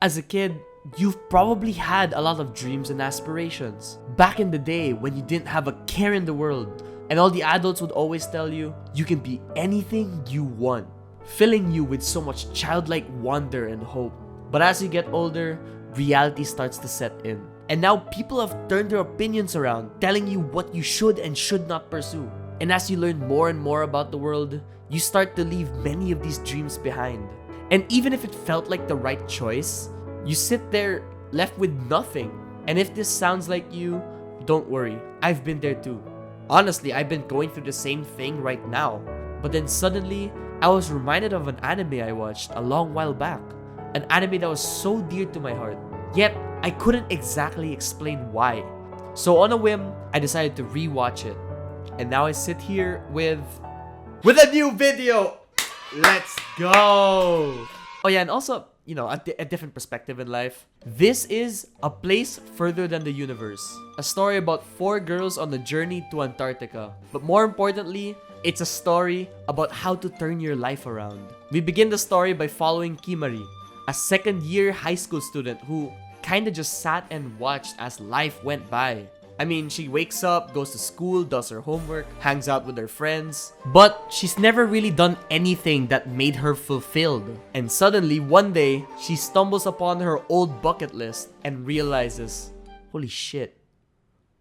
As a kid, you've probably had a lot of dreams and aspirations. Back in the day when you didn't have a care in the world, and all the adults would always tell you, you can be anything you want, filling you with so much childlike wonder and hope. But as you get older, reality starts to set in. And now people have turned their opinions around, telling you what you should and should not pursue. And as you learn more and more about the world, you start to leave many of these dreams behind. And even if it felt like the right choice, you sit there left with nothing. And if this sounds like you, don't worry, I've been there too. Honestly, I've been going through the same thing right now. But then suddenly, I was reminded of an anime I watched a long while back. An anime that was so dear to my heart. Yet, I couldn't exactly explain why. So on a whim, I decided to rewatch it. And now I sit here with a new video! Let's go! Oh yeah, and also, a different perspective in life. This is A Place Further Than the Universe. A story about 4 girls on a journey to Antarctica. But more importantly, it's a story about how to turn your life around. We begin the story by following Kimari, a second-year high school student who kinda just sat and watched as life went by. I mean, she wakes up, goes to school, does her homework, hangs out with her friends, but she's never really done anything that made her fulfilled. And suddenly, one day, she stumbles upon her old bucket list and realizes, holy shit,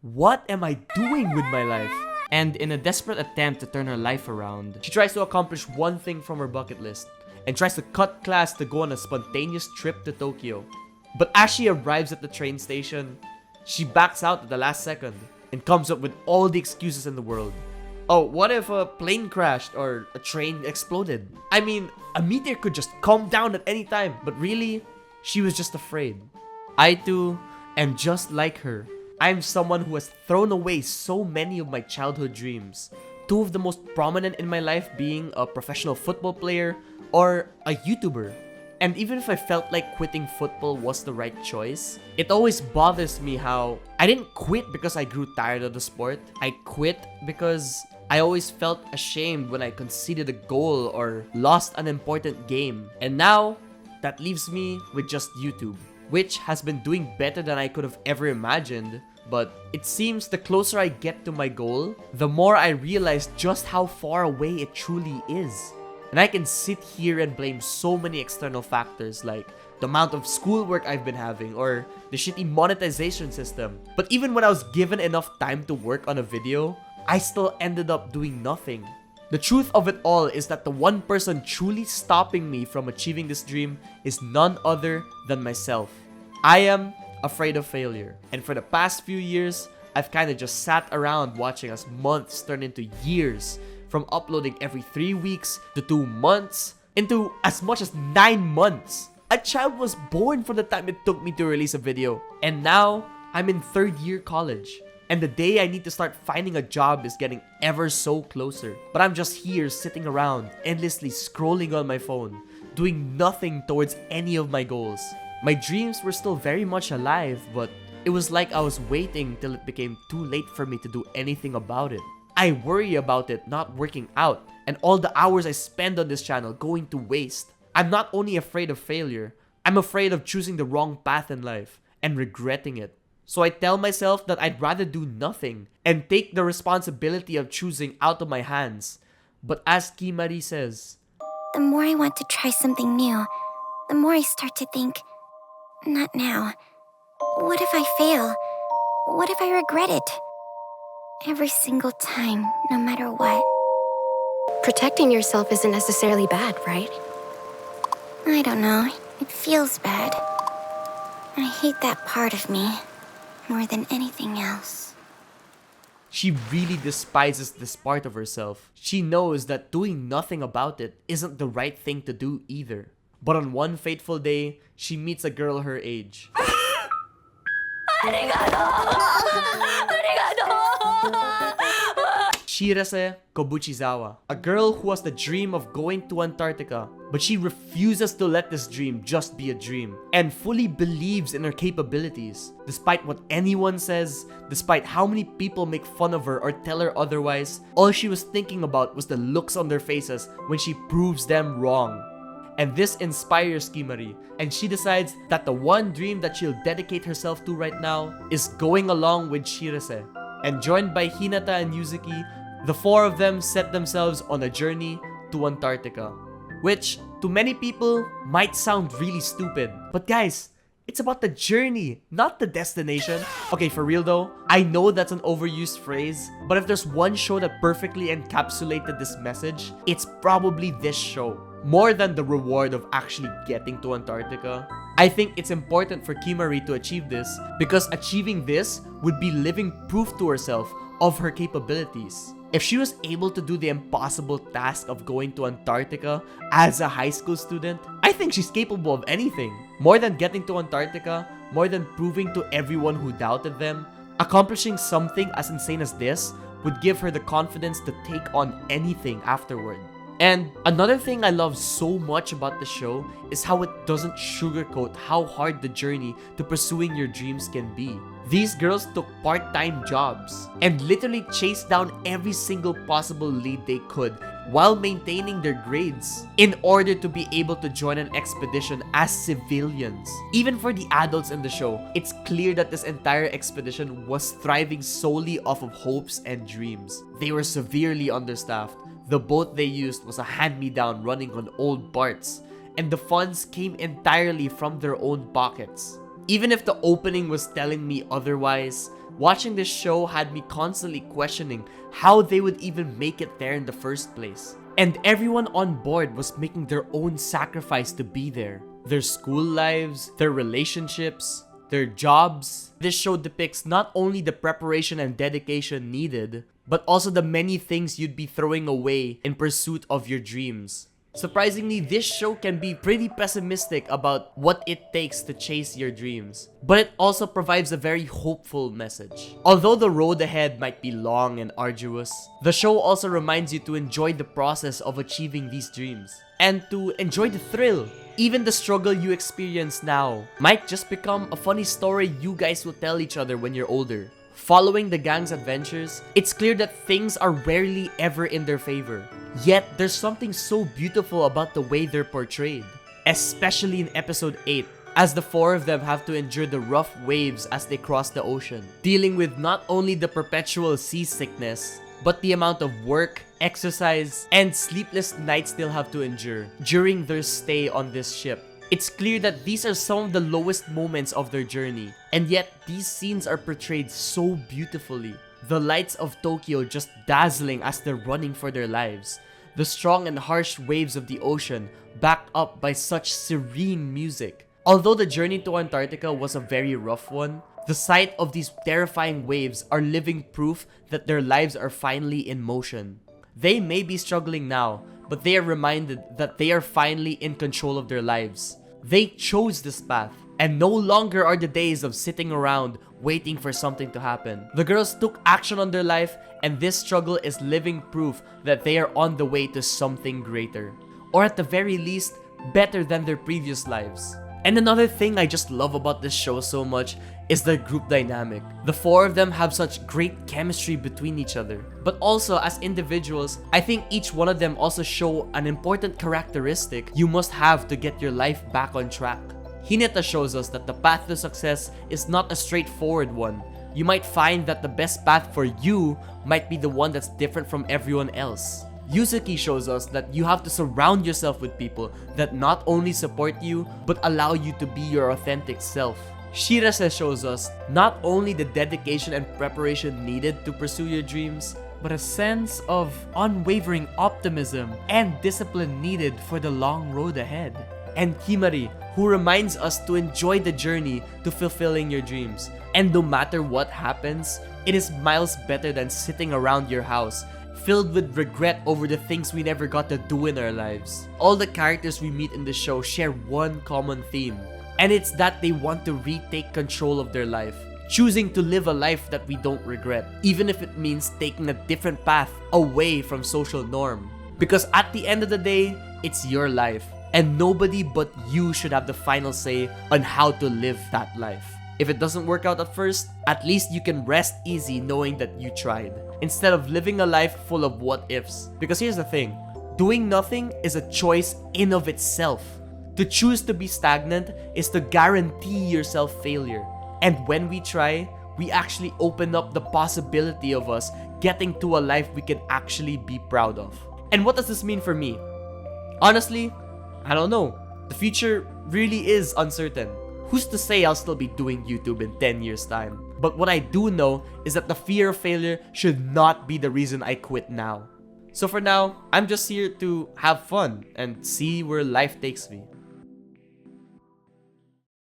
what am I doing with my life? And in a desperate attempt to turn her life around, she tries to accomplish one thing from her bucket list and tries to cut class to go on a spontaneous trip to Tokyo. But as she arrives at the train station, she backs out at the last second and comes up with all the excuses in the world. Oh, what if a plane crashed or a train exploded? I mean, a meteor could just come down at any time, but really, she was just afraid. I too am just like her. I'm someone who has thrown away so many of my childhood dreams. 2 of the most prominent in my life being a professional football player or a YouTuber. And even if I felt like quitting football was the right choice, it always bothers me how I didn't quit because I grew tired of the sport. I quit because I always felt ashamed when I conceded a goal or lost an important game. And now, that leaves me with just YouTube, which has been doing better than I could have ever imagined. But it seems the closer I get to my goal, the more I realize just how far away it truly is. And I can sit here and blame so many external factors like the amount of schoolwork I've been having or the shitty monetization system. But even when I was given enough time to work on a video, I still ended up doing nothing. The truth of it all is that the one person truly stopping me from achieving this dream is none other than myself. I am afraid of failure. And for the past few years, I've kind of just sat around watching as months turn into years. From uploading every 3 weeks to 2 months into as much as 9 months. A child was born from the time it took me to release a video. And now, I'm in 3rd year college. And the day I need to start finding a job is getting ever so closer. But I'm just here sitting around, endlessly scrolling on my phone, doing nothing towards any of my goals. My dreams were still very much alive, but it was like I was waiting till it became too late for me to do anything about it. I worry about it not working out and all the hours I spend on this channel going to waste. I'm not only afraid of failure, I'm afraid of choosing the wrong path in life and regretting it. So I tell myself that I'd rather do nothing and take the responsibility of choosing out of my hands. But as Kimari says, the more I want to try something new, the more I start to think, not now. What if I fail? What if I regret it? Every single time, no matter what. Protecting yourself isn't necessarily bad, right? I don't know. It feels bad. I hate that part of me more than anything else. She really despises this part of herself. She knows that doing nothing about it isn't the right thing to do either. But on one fateful day, she meets a girl her age. Shirase Kobuchizawa, a girl who has the dream of going to Antarctica, but she refuses to let this dream just be a dream and fully believes in her capabilities. Despite what anyone says, despite how many people make fun of her or tell her otherwise, all she was thinking about was the looks on their faces when she proves them wrong. And this inspires Kimari, and she decides that the one dream that she'll dedicate herself to right now is going along with Shirase. And joined by Hinata and Yuzuki, the four of them set themselves on a journey to Antarctica. Which, to many people, might sound really stupid. But guys, it's about the journey, not the destination. Okay, for real though, I know that's an overused phrase, but if there's one show that perfectly encapsulated this message, it's probably this show. More than the reward of actually getting to Antarctica. I think it's important for Kimari to achieve this because achieving this would be living proof to herself of her capabilities. If she was able to do the impossible task of going to Antarctica as a high school student, I think she's capable of anything. More than getting to Antarctica, more than proving to everyone who doubted them, accomplishing something as insane as this would give her the confidence to take on anything afterward. And another thing I love so much about the show is how it doesn't sugarcoat how hard the journey to pursuing your dreams can be. These girls took part-time jobs and literally chased down every single possible lead they could while maintaining their grades in order to be able to join an expedition as civilians. Even for the adults in the show, it's clear that this entire expedition was thriving solely off of hopes and dreams. They were severely understaffed. The boat they used was a hand-me-down running on old parts, and the funds came entirely from their own pockets. Even if the opening was telling me otherwise, watching this show had me constantly questioning how they would even make it there in the first place. And everyone on board was making their own sacrifice to be there. Their school lives, their relationships, their jobs. This show depicts not only the preparation and dedication needed, but also the many things you'd be throwing away in pursuit of your dreams. Surprisingly, this show can be pretty pessimistic about what it takes to chase your dreams, but it also provides a very hopeful message. Although the road ahead might be long and arduous, the show also reminds you to enjoy the process of achieving these dreams, and to enjoy the thrill. Even the struggle you experience now might just become a funny story you guys will tell each other when you're older. Following the gang's adventures, it's clear that things are rarely ever in their favor. Yet, there's something so beautiful about the way they're portrayed. Especially in episode 8, as the four of them have to endure the rough waves as they cross the ocean, dealing with not only the perpetual seasickness, but the amount of work, exercise, and sleepless nights they'll have to endure during their stay on this ship. It's clear that these are some of the lowest moments of their journey, and yet these scenes are portrayed so beautifully. The lights of Tokyo just dazzling as they're running for their lives. The strong and harsh waves of the ocean backed up by such serene music. Although the journey to Antarctica was a very rough one, the sight of these terrifying waves are living proof that their lives are finally in motion. They may be struggling now, but they are reminded that they are finally in control of their lives. They chose this path, and no longer are the days of sitting around waiting for something to happen. The girls took action on their life, and this struggle is living proof that they are on the way to something greater. Or at the very least, better than their previous lives. And another thing I just love about this show so much is their group dynamic. The four of them have such great chemistry between each other. But also, as individuals, I think each one of them also show an important characteristic you must have to get your life back on track. Hinata shows us that the path to success is not a straightforward one. You might find that the best path for you might be the one that's different from everyone else. Yuzuki shows us that you have to surround yourself with people that not only support you, but allow you to be your authentic self. Shirase shows us not only the dedication and preparation needed to pursue your dreams, but a sense of unwavering optimism and discipline needed for the long road ahead. And Kimari, who reminds us to enjoy the journey to fulfilling your dreams. And no matter what happens, it is miles better than sitting around your house, filled with regret over the things we never got to do in our lives. All the characters we meet in the show share one common theme, and it's that they want to retake control of their life, choosing to live a life that we don't regret, even if it means taking a different path away from social norm. Because at the end of the day, it's your life, and nobody but you should have the final say on how to live that life. If it doesn't work out at first, at least you can rest easy knowing that you tried, instead of living a life full of what ifs. Because here's the thing, Doing nothing is a choice in of itself. To choose to be stagnant is to guarantee yourself failure. And when we try, we actually open up the possibility of us getting to a life we can actually be proud of. And what does this mean for me? Honestly, I don't know. The future really is uncertain. Who's to say I'll still be doing YouTube in 10 years' time? But what I do know is that the fear of failure should not be the reason I quit now. So for now, I'm just here to have fun and see where life takes me.